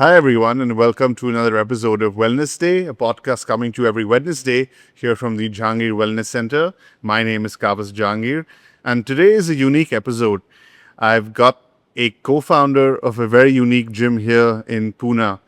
Hi, everyone, and welcome to another episode of Wellness Day, a podcast coming to you every Wednesday here from the Jahangir Wellness Center. My name is Kavas Jahangir, and today is a unique episode. I've got a co-founder of a very unique gym here in Pune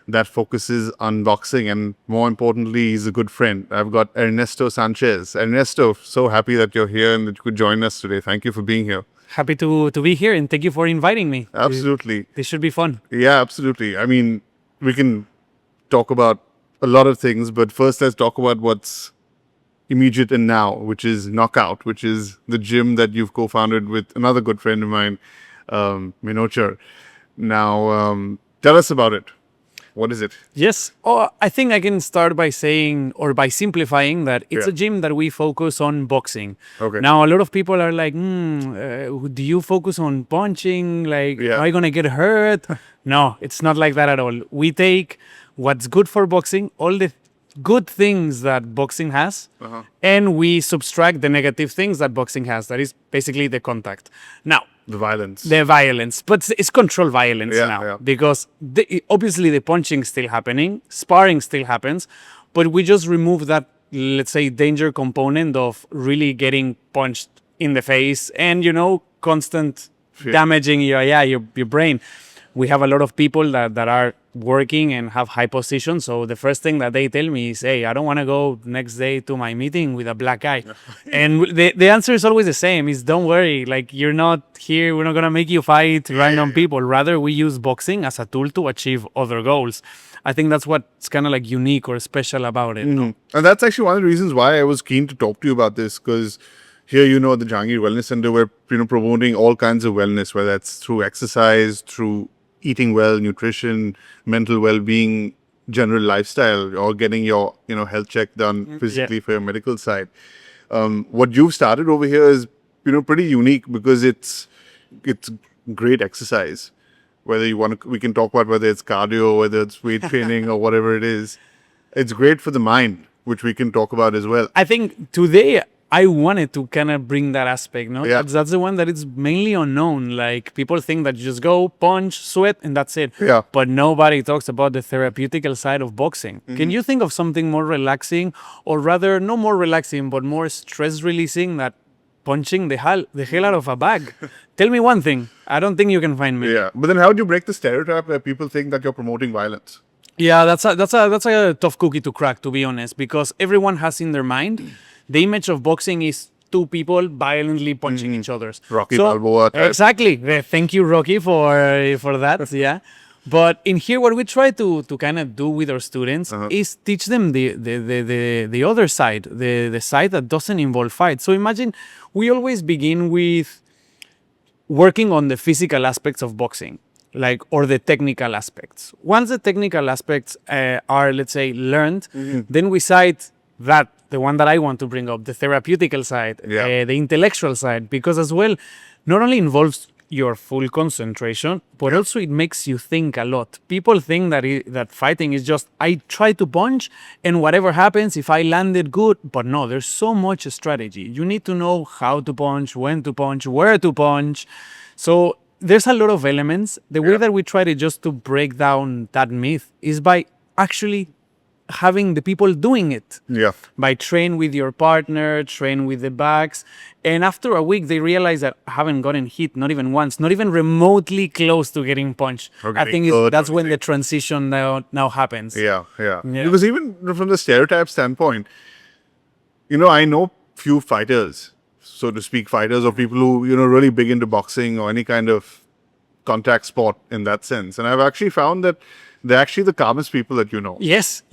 that focuses on boxing, and more importantly, he's a good friend. I've got Ernesto Sanchez. Ernesto, so happy that you're here and that you could join us today. Thank you for being here. Happy to be here, and thank you for inviting me. Absolutely. This should be fun. Yeah, absolutely. I mean, we can talk about a lot of things, but first let's talk about what's immediate and now, which is Nokout, which is the gym that you've co-founded with another good friend of mine, Minochar. Now, tell us about it. What is it? Yes. Oh, I think I can start by saying or by simplifying that it's Yeah. a gym that we focus on boxing. Okay. Now, a lot of people are like, do you focus on punching? Like, Yeah. am I going to get hurt? No, it's not like that at all. We take what's good for boxing, all the good things that boxing has, and we subtract the negative things that boxing has. That is basically the contact. Now, The violence. the violence, but it's controlled violence Yeah, now yeah. because obviously the punching still happening, sparring still happens, but we just remove that, let's say, danger component of really getting punched in the face and constant damaging your brain. We have a lot of people that are working and have high positions. So the first thing that they tell me is, hey, I don't want to go next day to my meeting with a black eye. And the answer is always the same, is don't worry. Like, you're not here. We're not going to make you fight random people. Rather, we use boxing as a tool to achieve other goals. I think that's what's kind of like unique or special about it. No? And that's actually one of the reasons why I was keen to talk to you about this, because here, at the Jahangir Wellness Center, we're promoting all kinds of wellness, whether that's through exercise, through eating well, nutrition, mental well-being, general lifestyle, or getting your health check done physically for your medical side. What you've started over here is pretty unique because it's great exercise. Whether you want to, we can talk about whether it's cardio, whether it's weight training, or whatever it is. It's great for the mind, which we can talk about as well. I think today I wanted to kind of bring that aspect, no? Yeah. That's the one that is mainly unknown. Like, people think that you just go, punch, sweat, and that's it. Yeah. But nobody talks about the therapeutical side of boxing. Can you think of something more relaxing, or rather, no more relaxing, but more stress releasing, that punching the hell out of a bag? Tell me one thing. I don't think you can find me. Yeah, but then how do you break the stereotype where people think that you're promoting violence? Yeah, that's a tough cookie to crack, to be honest, because everyone has in their mind the image of boxing is two people violently punching each other. Rocky Balboa type. Exactly. Thank you, Rocky, for that. Yeah. But in here, what we try to kind of do with our students is teach them the other side, the side that doesn't involve fight. So imagine we always begin with working on the physical aspects of boxing, or the technical aspects. Once the technical aspects are, let's say, learned, then we cite that, the one that I want to bring up, the therapeutical side, the intellectual side, because as well, not only involves your full concentration, but also it makes you think a lot. People think that fighting is just, I try to punch and whatever happens, if I landed good, but no, there's so much strategy. You need to know how to punch, when to punch, where to punch. So there's a lot of elements. The way that we try to just to break down that myth is by actually having the people doing it. Yeah. By train with your partner, train with the bags. And after a week, they realize that I haven't gotten hit, not even once, not even remotely close to getting punched. Or I getting think hurt that's or when the transition now happens. Yeah. Because even from the stereotype standpoint, I know few fighters, so to speak, fighters or people who, really big into boxing or any kind of contact sport in that sense. And I've actually found that they're actually the calmest people that you know. Yes.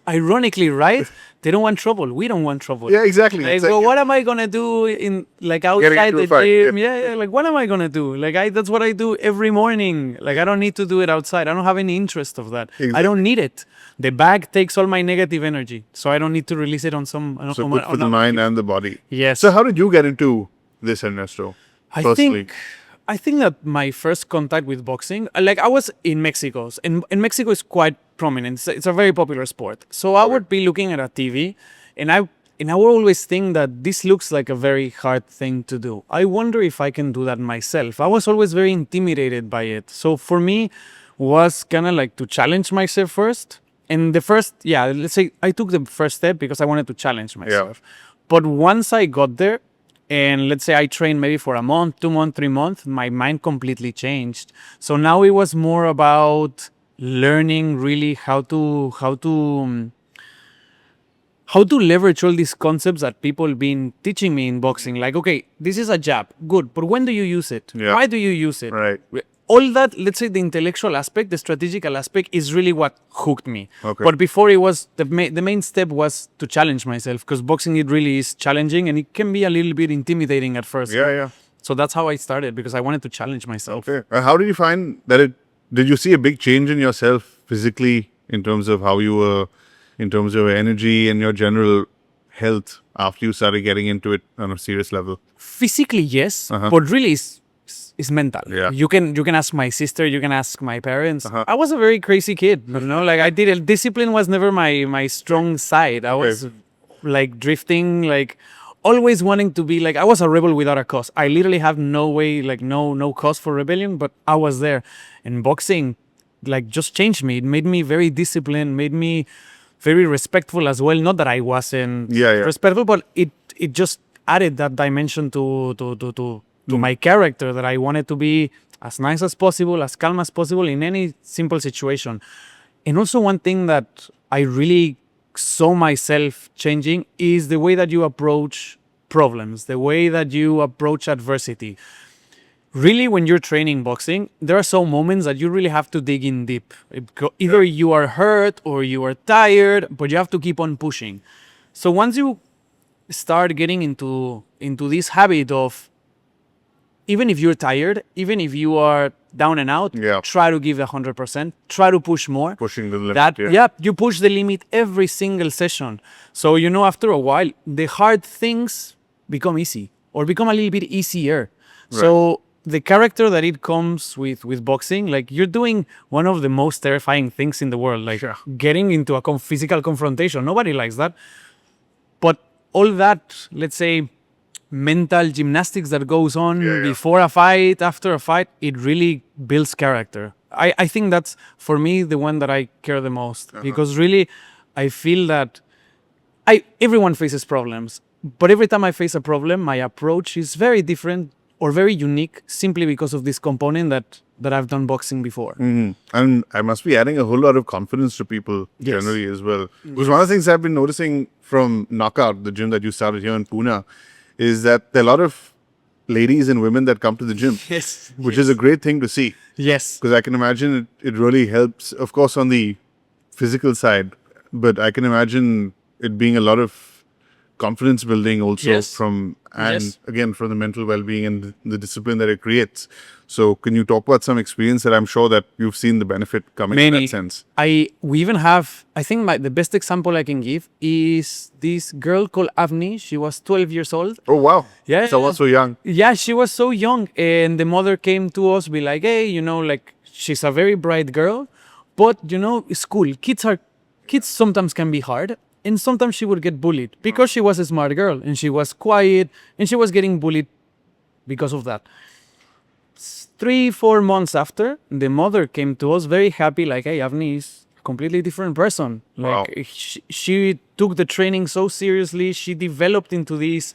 Ironically, right? They don't want trouble. We don't want trouble. Yeah, exactly. Like, It's like, well, what am I gonna do outside into a the fight, gym? Yeah. Like, what am I gonna do? That's what I do every morning. Like, I don't need to do it outside. I don't have any interest of that. Exactly. I don't need it. The bag takes all my negative energy, so I don't need to release it on some. So good for the mind and the body. Yes. So how did you get into this, Ernesto? Personally? I think that my first contact with boxing, I was in Mexico, and Mexico is quite prominent. It's a very popular sport. So I would be looking at a TV, and I would always think that this looks like a very hard thing to do. I wonder if I can do that myself. I was always very intimidated by it. So for me, was kind of like to challenge myself first. And the first, let's say I took the first step because I wanted to challenge myself. But once I got there, and let's say I trained maybe for a month, 2 months, 3 months, my mind completely changed. So now it was more about learning really how to leverage all these concepts that people been teaching me in boxing. Like, okay, this is a jab, good, but when do you use it? Why do you use it? Right. All that, let's say the intellectual aspect, the strategical aspect is really what hooked me. Okay. But before it was, the main step was to challenge myself, because boxing, it really is challenging and it can be a little bit intimidating at first. Yeah. So that's how I started, because I wanted to challenge myself. Okay. How did you find that did you see a big change in yourself physically in terms of how you were, in terms of your energy and your general health after you started getting into it on a serious level? Physically, yes, but really is mental. Yeah. You can ask my sister, you can ask my parents. I was a very crazy kid, like discipline was never my strong side. I was like drifting, like always wanting to be like, I was a rebel without a cause. I literally have no way, like no cause for rebellion, but I was there. And boxing like just changed me. It made me very disciplined, made me very respectful as well. Not that I wasn't respectful, but it just added that dimension to my character, that I wanted to be as nice as possible, as calm as possible in any simple situation. And also one thing that I really saw myself changing is the way that you approach problems, the way that you approach adversity. Really, when you're training boxing, there are some moments that you really have to dig in deep. Either you are hurt or you are tired, but you have to keep on pushing. So once you start getting into this habit of, even if you're tired, even if you are down and out, try to give 100%, try to push more. Pushing the limit. You push the limit every single session. So, after a while, the hard things become easy or become a little bit easier. Right. So the character that it comes with boxing, like you're doing one of the most terrifying things in the world, like getting into a physical confrontation. Nobody likes that. But all that, let's say, mental gymnastics that goes on before a fight, after a fight, it really builds character. I think that's, for me, the one that I care the most. Because really, I feel that everyone faces problems. But every time I face a problem, my approach is very different or very unique, simply because of this component that I've done boxing before. Mm-hmm. And I must be adding a whole lot of confidence to people generally as well. Because one of the things I've been noticing from Nokout, the gym that you started here in Pune, is that there are a lot of ladies and women that come to the gym, which is a great thing to see. Yes. Because I can imagine it really helps, of course, on the physical side, but I can imagine it being a lot of confidence building also again, from the mental well-being and the discipline that it creates. So can you talk about some experience that I'm sure that you've seen the benefit coming in that sense? We even have, I think the best example I can give is this girl called Avni. She was 12 years old. Oh, wow. Yeah. So so young. Yeah, she was so young. And the mother came to us, be like, hey, like she's a very bright girl, but school, kids sometimes can be hard. And sometimes she would get bullied because she was a smart girl and she was quiet and she was getting bullied because of that. 3-4 months after, the mother came to us very happy, like, hey, Avni is a completely different person. Like, she took the training so seriously. She developed into this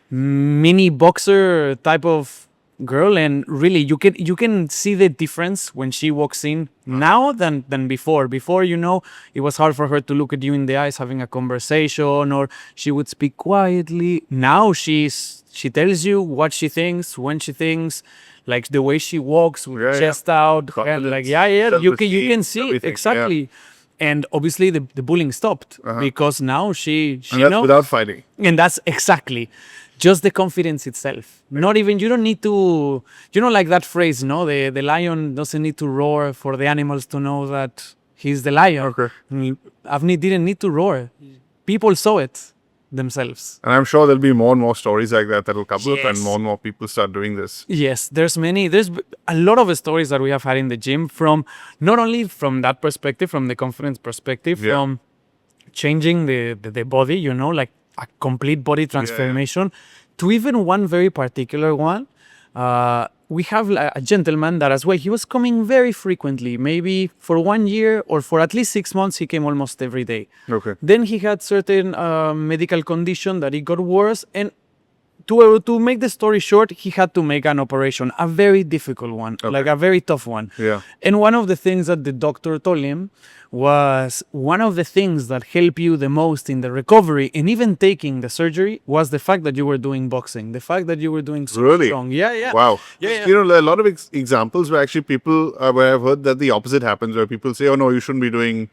mini boxer type of girl, and really you can see the difference when she walks in now than before. Before, it was hard for her to look at you in the eyes having a conversation, or she would speak quietly. Now she tells you what she thinks, when she thinks, like the way she walks with chest out, and like you can see exactly. And obviously the bullying stopped because now she and that's without fighting. And that's exactly just the confidence itself. Not even, you don't need to, like that phrase, the lion doesn't need to roar for the animals to know that he's the lion. Okay. Avni didn't need to roar. People saw it themselves. And I'm sure there'll be more and more stories like that will come up, and more people start doing this. Yes, there's a lot of stories that we have had in the gym, from not only from that perspective, from the confidence perspective, from changing the body, like a complete body transformation, to even one very particular one we have a gentleman that as well, he was coming very frequently, maybe for 1 year or for at least 6 months, he came almost every day. Okay. Then he had certain medical condition that it got worse, and to make the story short, he had to make an operation, a very difficult one, like a very tough one. Yeah. And one of the things that the doctor told him was one of the things that help you the most in the recovery and even taking the surgery was the fact that you were doing boxing, the fact that you were doing so Really? strong. Yeah, yeah. Wow. Yeah, yeah. You know, a lot of examples where actually people, where I've heard that the opposite happens, where people say, oh no, you shouldn't be doing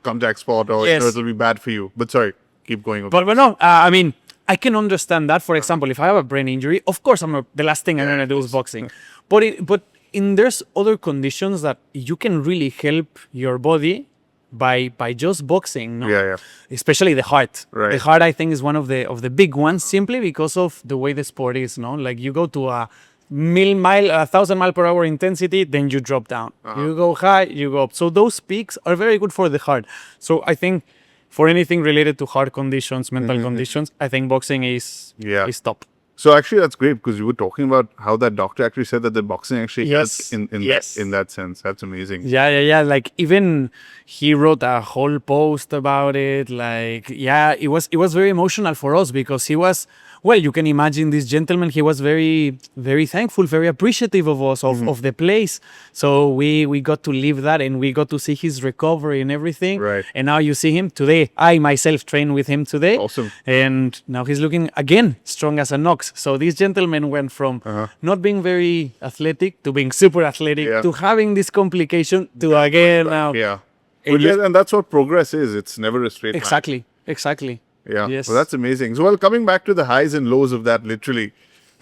contact sport or you know, Yes. it'll be bad for you. But sorry, keep going. But no, I mean, I can understand that. For example, if I have a brain injury, of course, the last thing I'm gonna do is boxing. But there's other conditions that you can really help your body by just boxing. No? Yeah, yeah. Especially the heart. Right. The heart, I think, is one of the big ones, simply because of the way the sport is. No, like you go to a 1,000 mile per hour intensity, then you drop down. You go high, you go up. So those peaks are very good for the heart. So I think for anything related to heart conditions, mental conditions, I think boxing is top. So actually, that's great because you were talking about how that doctor actually said that the boxing actually Yes. helps Yes. in that sense. That's amazing. Yeah. Like even he wrote a whole post about it. Like, yeah, it was very emotional for us because he was, well, you can imagine this gentleman, he was very, very thankful, very appreciative of us, of the place. So we got to live that and we got to see his recovery and everything. Right. And now you see him today. I myself trained with him today. Awesome. And now he's looking, again, strong as an ox. So this gentleman went from not being very athletic to being super athletic to having this complication to again now. Yeah. And And that's what progress is. It's never a straight line. Exactly. Yeah. Yes. Well, that's amazing. So, well, coming back to the highs and lows of that, literally,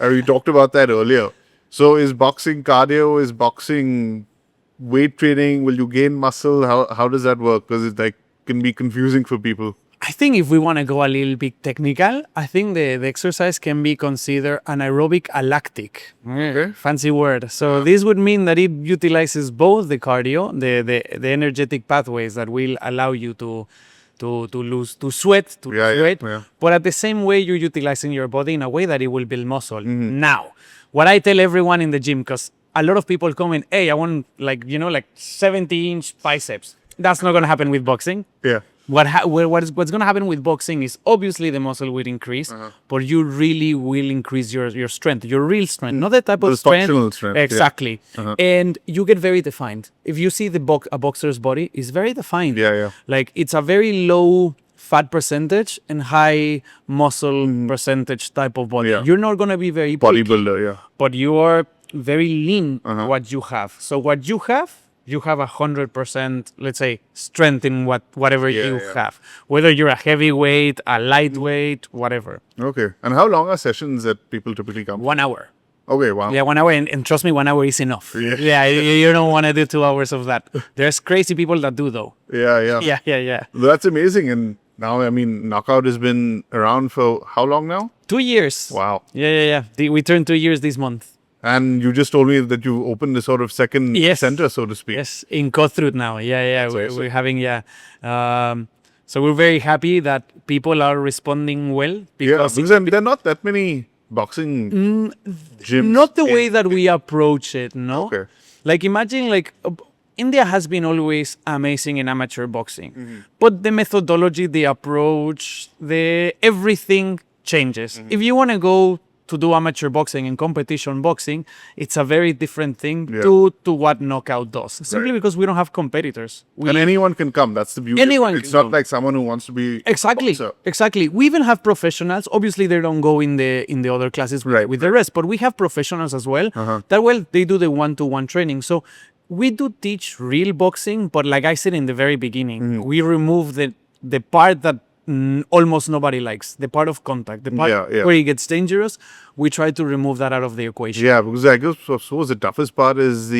we talked about that earlier. So, is boxing cardio? Is boxing weight training? Will you gain muscle? How does that work? Because it like can be confusing for people. I think if we want to go a little bit technical, I think the exercise can be considered anaerobic alactic. Fancy word. So this would mean that it utilizes both the cardio, the energetic pathways that will allow you to sweat, but at the same way you're utilizing your body in a way that it will build muscle. Now, what I tell everyone in the gym, because a lot of people come in, hey, I want like 70-inch biceps. That's not going to happen with boxing. Yeah. What's going to happen with boxing is obviously the muscle will increase, but you really will increase your strength, your real strength, not the type of strength. Functional strength. Exactly. And you get very defined. If you see a boxer's body, is very defined. Yeah. Like it's a very low fat percentage and high muscle percentage type of body. Yeah. You're not going to be very Bodybuilder. Yeah. but you are very lean what you have. So what you have 100%, let's say, strength in whatever you have. Whether you're a heavyweight, a lightweight, whatever. Okay. And how long are sessions that people typically come? 1 hour. Okay, wow. Yeah, 1 hour. And trust me, 1 hour is enough. Yeah. You don't want to do 2 hours of that. There's crazy people that do, though. Yeah. Yeah. That's amazing. And now, I mean, Knockout has been around for how long now? 2 years. Wow. Yeah. We turned 2 years this month. And you just told me that you opened the sort of second center, so to speak. Yes, in Cutthroat now. Yeah. We're having, so we're very happy that people are responding well. Because there are not that many boxing gyms. Not the way that we approach it, no? Okay. Like imagine India has been always amazing in amateur boxing. But the methodology, the approach, everything changes. If you want to go to do amateur boxing and competition boxing, it's a very different thing to what Knockout does. Simply because we don't have competitors. And anyone can come. That's the beauty. Anyone It's not like someone who wants to be Exactly. We even have professionals. Obviously, they don't go in the other classes with the rest, but we have professionals as well. They do the one-to-one training. So we do teach real boxing, but like I said in the very beginning, we remove the part that almost nobody likes, the part of contact, the part where it gets dangerous. We try to remove that out of the equation. Yeah, because I guess the toughest part is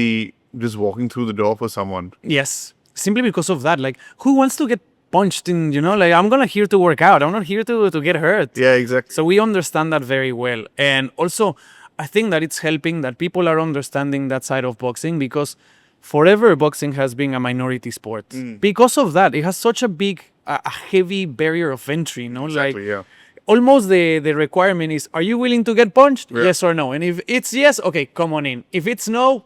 just walking through the door for someone. Yes, simply because of that. Like, who wants to get punched in, like, I'm gonna here to work out. I'm not here to get hurt. Yeah, exactly. So we understand that very well. And also, I think that it's helping that people are understanding that side of boxing, because forever boxing has been a minority sport. Because of that, it has such a heavy barrier of entry, Exactly, almost the requirement is, are you willing to get punched? Yeah. Yes or no? And if it's yes, okay, come on in. If it's no,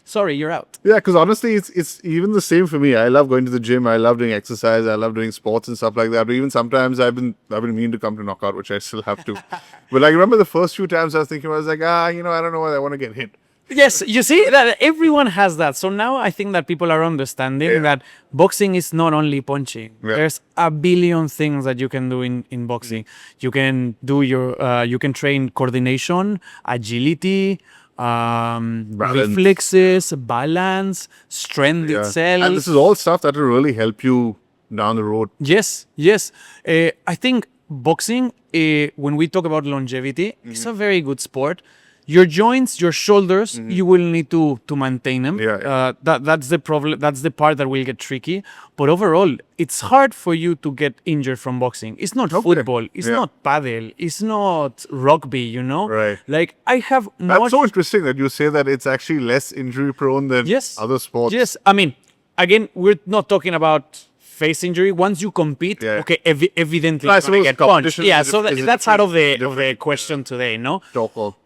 sorry, you're out. Yeah, because honestly, it's even the same for me. I love going to the gym. I love doing exercise. I love doing sports and stuff like that. But even sometimes I've been meaning to come to Knockout, which I still have to. But I remember the first few times I was thinking, I was like, I don't know whether I want to get hit. Yes, you see that everyone has that. So now I think that people are understanding that boxing is not only punching. Yeah. There's a billion things that you can do in boxing. You can do you can train coordination, agility, reflexes, balance, strength itself. And this is all stuff that will really help you down the road. Yes, yes. I think boxing, when we talk about longevity, it's a very good sport. Your joints, your shoulders, you will need to maintain them. Yeah. That's the problem. That's the part that will get tricky. But overall, it's hard for you to get injured from boxing. It's not football. It's not paddle. It's not rugby. You know. Right. Like I have. That's so interesting that you say that it's actually less injury prone than other sports. Yes. I mean, again, we're not talking about face injury. Once you compete, okay, evidently you're gonna get punched. Yeah, so that's out of the question today, no?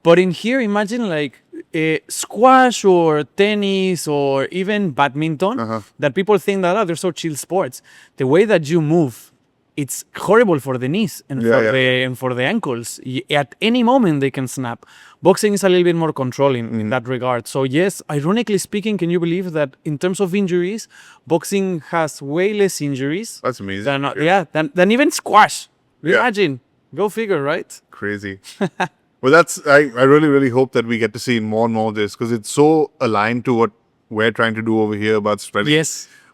But in here, imagine like squash or tennis or even badminton, that people think that they're so chill sports. The way that you move, it's horrible for the knees and for the ankles. At any moment they can snap. Boxing is a little bit more controlling in that regard. So yes, ironically speaking, can you believe that in terms of injuries, boxing has way less injuries? That's amazing. Than even squash. Imagine. Go figure, right? Crazy. Well, I really, really hope that we get to see more and more of this, because it's so aligned to what we're trying to do over here about spreading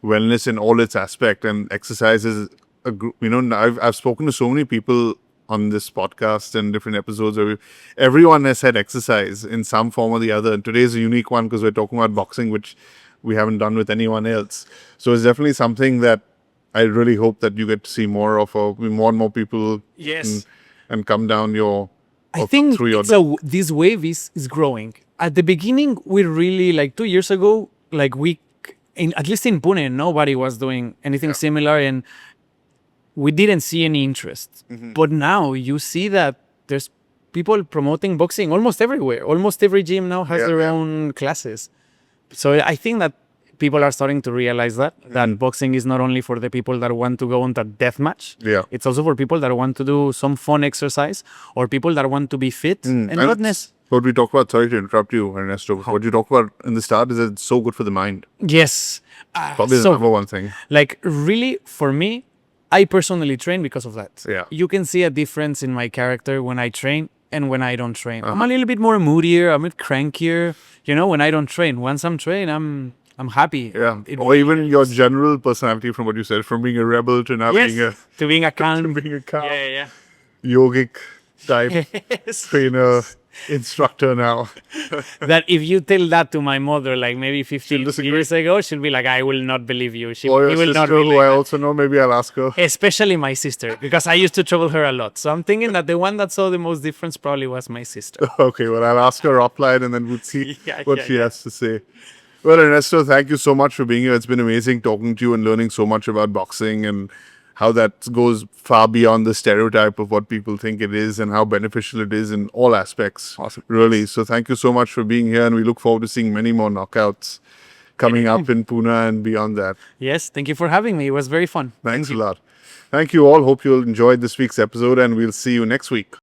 wellness in all its aspect, and exercise is a group. I've spoken to so many people on this podcast and different episodes where everyone has had exercise in some form or the other. And today's a unique one because we're talking about boxing, which we haven't done with anyone else. So it's definitely something that I really hope that you get to see more of, or more and more people and come down I think this wave is growing. At the beginning, we really, like 2 years ago, like at least in Pune, nobody was doing anything similar, and we didn't see any interest. But now you see that there's people promoting boxing almost everywhere. Almost every gym now has their own classes. So I think that people are starting to realize that boxing is not only for the people that want to go on that death match. It's also for people that want to do some fun exercise, or people that want to be fit and not necessarily. What we talk about, sorry to interrupt you, Ernesto, what you talk about in the start is that it's so good for the mind. Yes. Probably the number one thing. Like, really, for me, I personally train because of that. Yeah. You can see a difference in my character when I train and when I don't train. I'm a little bit more moodier, I'm a bit crankier, when I don't train. Once I'm trained, I'm happy. Yeah. Or even your general personality, from what you said, from being a rebel to now being a calm. Yogic type trainer, instructor now. That if you tell that to my mother, like maybe 15 years ago, she'll be like, I will not believe you. Or your sister, who I also know, maybe I'll ask her. Especially my sister, because I used to trouble her a lot. So I'm thinking that the one that saw the most difference probably was my sister. Okay, well, I'll ask her offline and then we'll see what she has to say. Well, Ernesto, thank you so much for being here. It's been amazing talking to you and learning so much about boxing and how that goes far beyond the stereotype of what people think it is, and how beneficial it is in all aspects. Awesome. Really. So thank you so much for being here, and we look forward to seeing many more knockouts coming up in Pune and beyond that. Yes, thank you for having me. It was very fun. Thanks a lot. Thank you all. Hope you enjoyed this week's episode, and we'll see you next week.